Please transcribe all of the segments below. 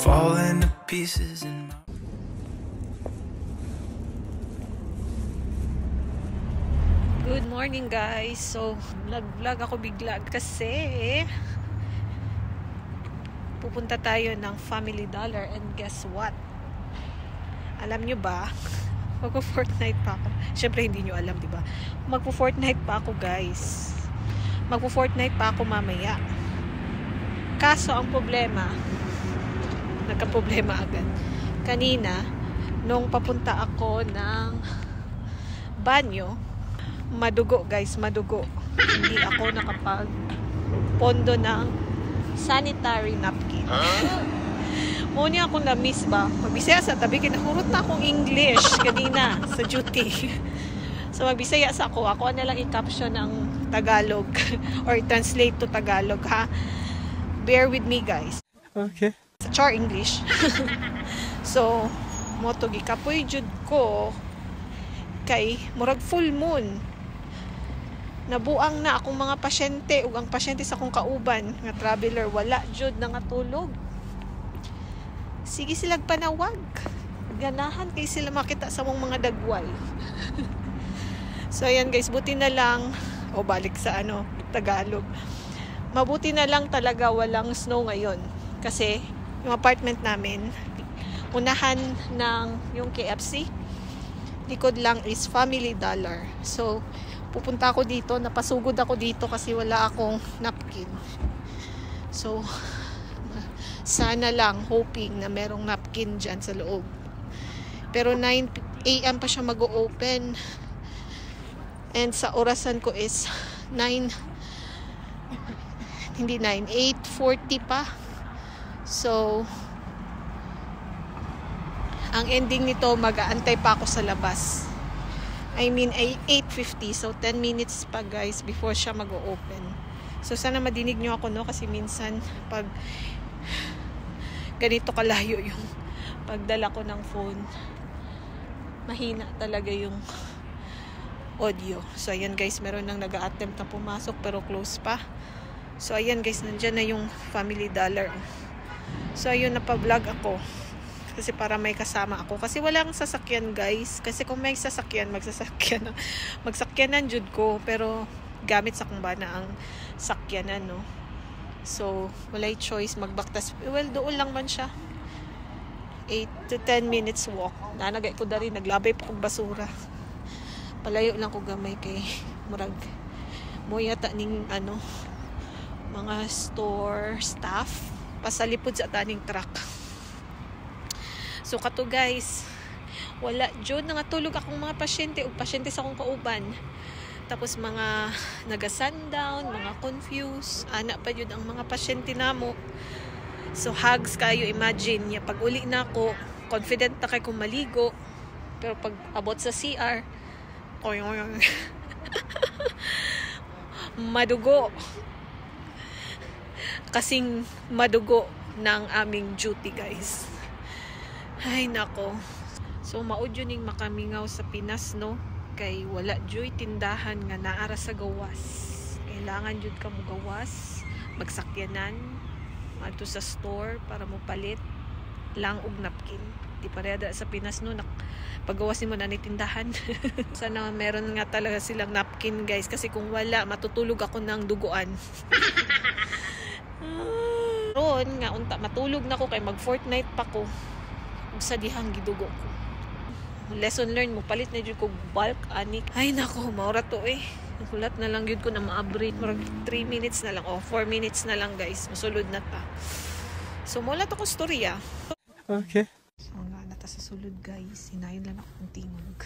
falling to pieces in my... Good morning guys. So vlog ako bigla kasi pupunta tayo ng Family Dollar and guess what? Alam nyo ba? Magpo-Fortnite pa ako. Siyempre hindi nyo alam, di ba? Magpo-Fortnite pa ako guys. Magpo-Fortnite pa ako mamaya. Kaso ang problema, nagka-problema agad. Kanina, nung papunta ako ng banyo, madugo guys, madugo. Hindi ako nakapag-pondo ng sanitary napkin. Muna ako na-miss ba? Magbisaya sa tabi, kinahurot na akong English kanina sa duty. So magbisaya sa ako. Ako na lang i-caption ng Tagalog or translate to Tagalog ha. Bear with me guys. Okay. Sa char English. So, moto gikapoy jud ko kay murag full moon. Nabuang na akong mga pasyente ug ang pasyente sa akong kauban nga traveler wala jud na nga tulog. Sige silang panawag. Ganahan kay sila makita sa mong mga dagway. So ayan guys, buti na lang balik sa Tagalog. Mabuti na lang talaga walang snow ngayon kasi yung apartment namin unahan ng yung KFC, likod lang is Family Dollar. So pupunta ako dito, napasugod ako dito kasi wala akong napkin. So sana lang, hoping na merong napkin dyan sa loob. Pero 9 AM pa siya mag-o-open. And sa orasan ko is 8:40 pa. So, ang ending nito, mag-aantay pa ako sa labas. I mean, 8:50. So, 10 minutes pa guys before siya mag-o-open. So, sana madinig nyo ako, no? Kasi minsan, pag ganito kalayo yung pagdala ko ng phone, mahina talaga yung audio. So ayan guys, meron nang nag-a-attempt na pumasok pero close pa. So ayan guys, nandyan na yung Family Dollar. So ayun, napa-vlog ako kasi para may kasama ako kasi walang sasakyan guys. Kasi kung may sasakyan, magsakyanan jud ko, pero gamit sa kumbana ang sakyanan, no. So, walay choice, magbaktas. Well, doon lang man siya. 8 to 10 minutes walk. Nanagay ko dari, naglabay pa kong basura. Palayo lang ko gamay kay murag. Mo yata ning mga store staff pasalipod sa taning truck. So, kato guys, wala jud nangatulog akong mga pasyente o pasyente sa akong kauban. Tapos mga naga-sundown, mga confused, anak pa yun ang mga pasyente namo. So hugs kayo, imagine niya, pag uli na ako, confident na kayo kung maligo, pero pag abot sa CR, madugo. Kasing madugo ng aming duty guys. Ay nako. So maud yun yung makamingaw sa Pinas, no? Kay wala joy tindahan nga naara sa gawas. Kailangan jud ka mo gawas, magsakyanan adto sa store para mo palit lang og napkin. Di pareda sa Pinas, no, paggawas nimo na ni tindahan. Sana meron nga talaga silang napkin guys, kasi kung wala matutulog ako ng duguan. Ron nga unta matulog na ko kay mag Fortnite pa ko ug sa dihang gidugo ko. Lesson learned mo, palit na dyan ko bulk anik. Ay nako, maura to nakulat na lang yun ko na ma-upgrade. 3 minutes na lang, 4 minutes na lang guys, masulod na ta. So mula to ko storya. Okay. So nga nata sa sulod guys, hinayin lang akong tingog.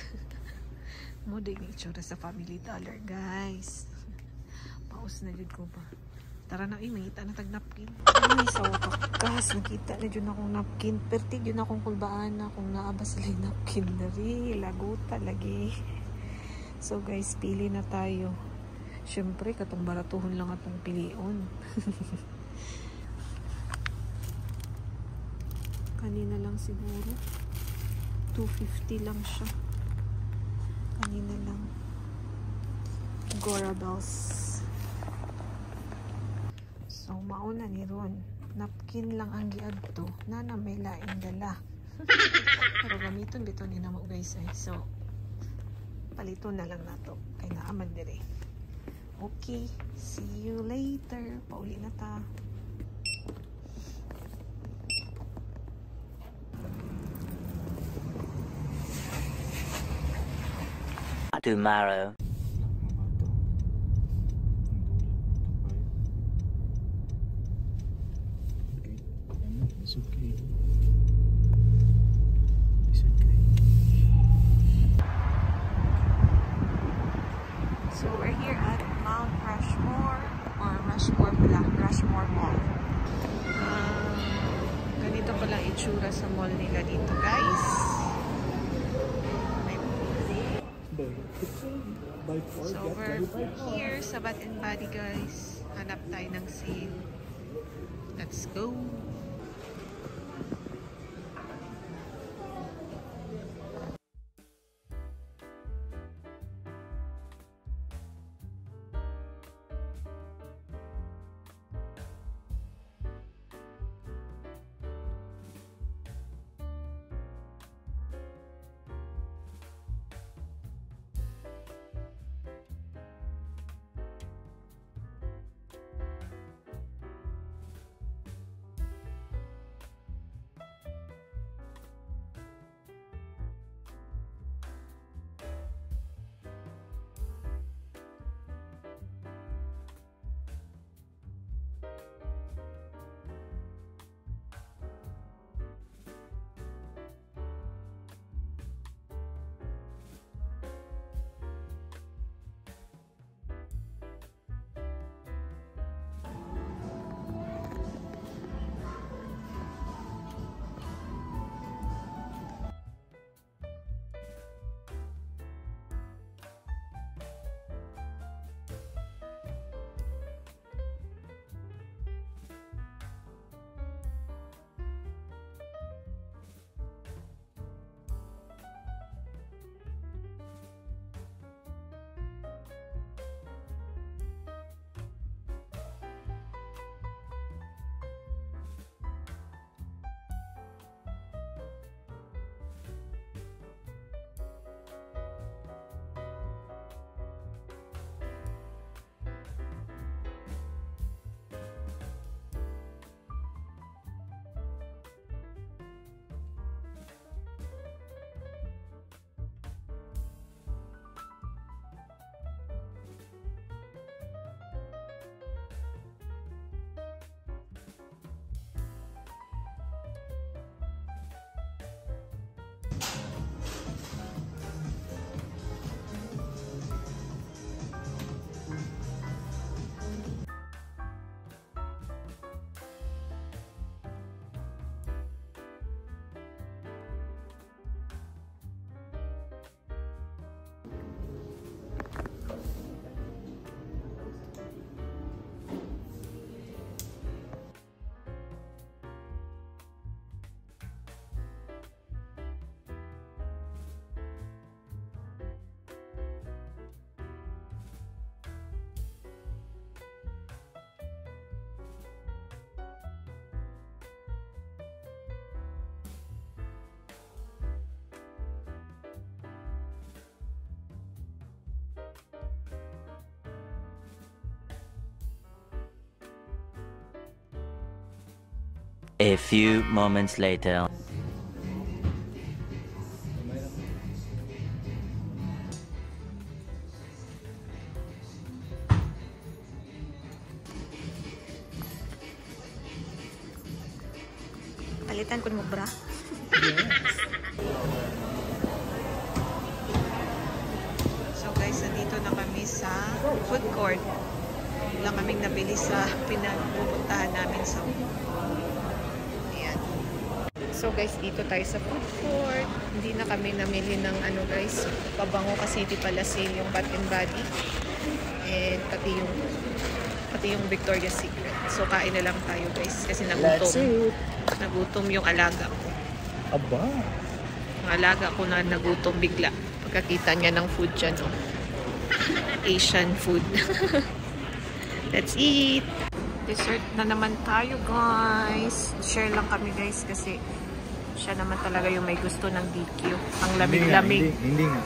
Mo din yung itsura sa Family Dollar guys. Paus na dyan ko ba. Tara na, mangita na tag-napkin. Ay, sa wakakas, nakita na dyan akong napkin. Pertig yun akong kulbaan na kung naabas sila yung napkin. Dari, laguta lagi. So guys, pili na tayo. Siyempre, katong baratuhon lang atong pilion. Kanina lang siguro. 250 lang siya. Kanina lang. Gora Bells. So, mauna ni Ron. napkin lang ang giadto na may laing dala. Pero gamiton bito ni namo guys eh. So palito na lang nato kay naaman dire. Okay, see you later. Pauli na ta. Tomorrow. It's okay. It's okay. So we're here at Mount Rushmore or Rushmore Mall. Ganito pala itsura sa mall nila dito, guys. So we're here sa Bath and Body, guys. Hanap tayo ng sale. Let's go! A few moments later. Palitan ko mo bra. So guys, nandito na kami sa food court. Wala kaming nabili sa pinagpupuntahan namin sa So guys, dito tayo sa food court. Hindi na kami namili ng ano guys, pabango kasi di pala sale yung Bath and Body. And pati yung Victoria's Secret. So kain na lang tayo guys kasi nagutom. Nagutom yung alaga ko. Aba. Yung alaga ko na nagutom bigla. Pagkakita niya ng food dyan, no? Asian food. Let's eat! Dessert na naman tayo, guys. Share lang kami, guys, kasi siya naman talaga yung may gusto ng DQ. Ang lamig-lamig. Hindi nga.